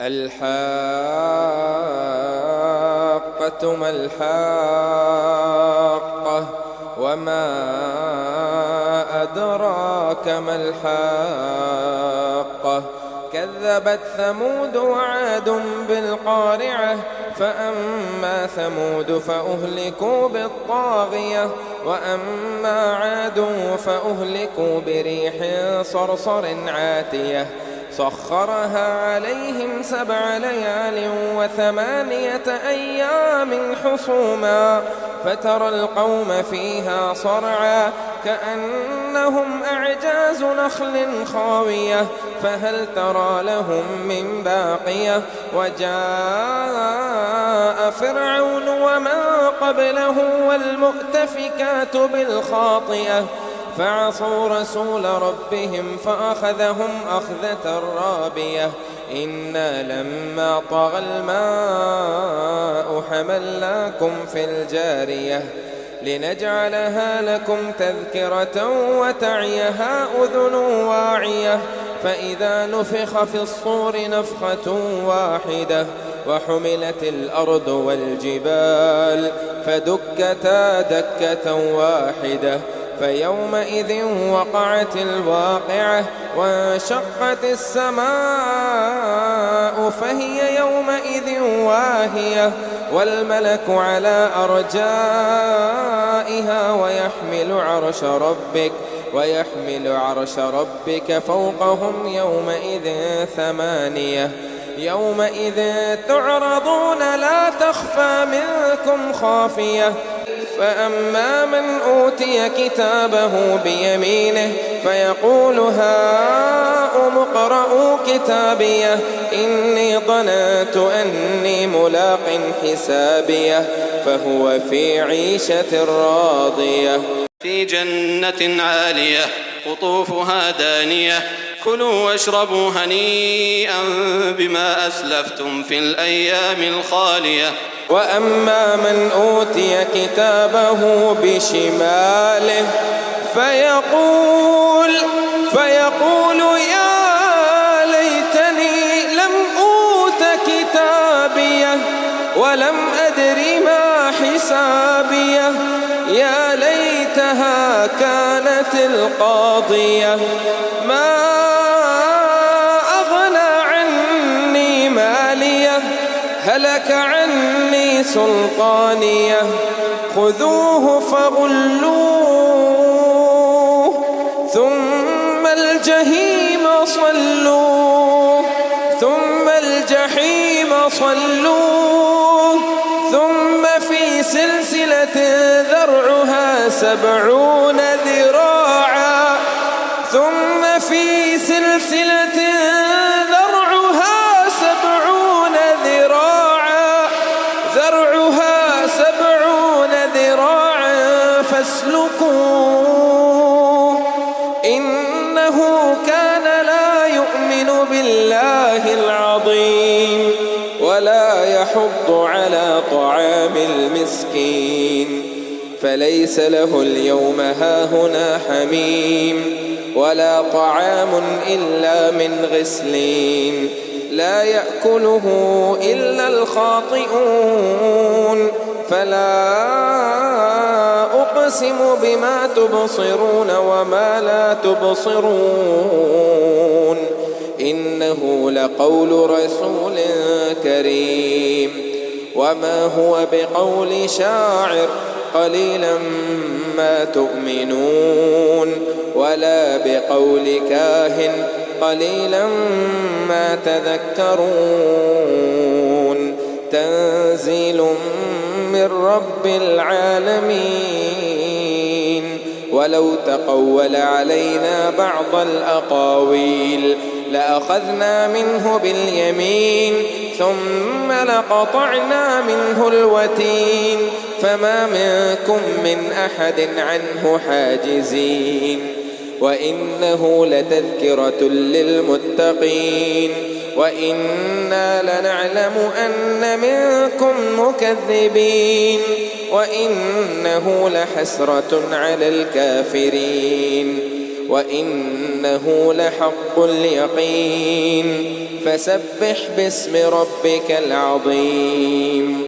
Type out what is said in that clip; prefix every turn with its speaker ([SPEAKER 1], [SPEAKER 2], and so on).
[SPEAKER 1] الحاقة ما الحاقة وما أدراك ما الحاقة كذبت ثمود وعاد بالقارعة فأما ثمود فأهلكوا بالطاغية وأما عاد فأهلكوا بريح صرصر عاتية سخرها عليهم 7 ليال و8 أيام حصوما فترى القوم فيها صرعا كأنهم أعجاز نخل خاوية فهل ترى لهم من باقية وجاء فرعون ومن قبله والمؤتفكات بالخاطئة فعصوا رسول ربهم فأخذهم أخذة رابية إنا لما طغى الماء حملناكم في الجارية لنجعلها لكم تذكرة وتعيها أذن واعية فإذا نفخ في الصور نفخة واحدة وحملت الأرض والجبال فدكتا دكة واحدة فيومئذ وقعت الواقعة وانشقت السماء فهي يومئذ واهية والملك على أرجائها ويحمل عرش ربك فوقهم يومئذ 8 يومئذ تعرضون لا تخفى منكم خافية فأما من أوتي كتابه بيمينه فيقول هاؤم اقرءوا كتابيه إني ظننت أني ملاق حسابيه فهو في عيشة راضية
[SPEAKER 2] في جنة عالية قطوفها دانية كلوا واشربوا هنيئا بما أسلفتم في الأيام الخالية
[SPEAKER 1] وأما من أوتي كتابه بشماله فيقول يا ليتني لم أوت كتابيه ولم أدر ما حسابيه يا ليتها كانت القاضية ما أغنى عني ماليه هلك عني سلطانيه خذوه فغلوه ثم الجحيم صلوه ثم في سلسلة ذرعها 70 ذراعا ذرعها 70 ذراعا فاسلكوه إنه كان لا يؤمن بالله العظيم ولا يحض على طعام المسكين فليس له اليوم هاهنا حميم ولا طعام إلا من غسلين لا يأكله إلا الخاطئون فلا أقسم بما تبصرون وما لا تبصرون إنه لقول رسول كريم وما هو بقول شاعر قليلا ما تؤمنون ولا بقول كاهن قليلا ما تذكرون تنزيل من رب العالمين ولو تقول علينا بعض الأقاويل لأخذنا منه باليمين ثم لقطعنا منه الوتين فما منكم من أحد عنه حاجزين وإنه لتذكرة للمتقين وإنا لنعلم أن منكم مكذبين وإنه لحسرة على الكافرين وإنه لحق اليقين فسبح باسم ربك العظيم.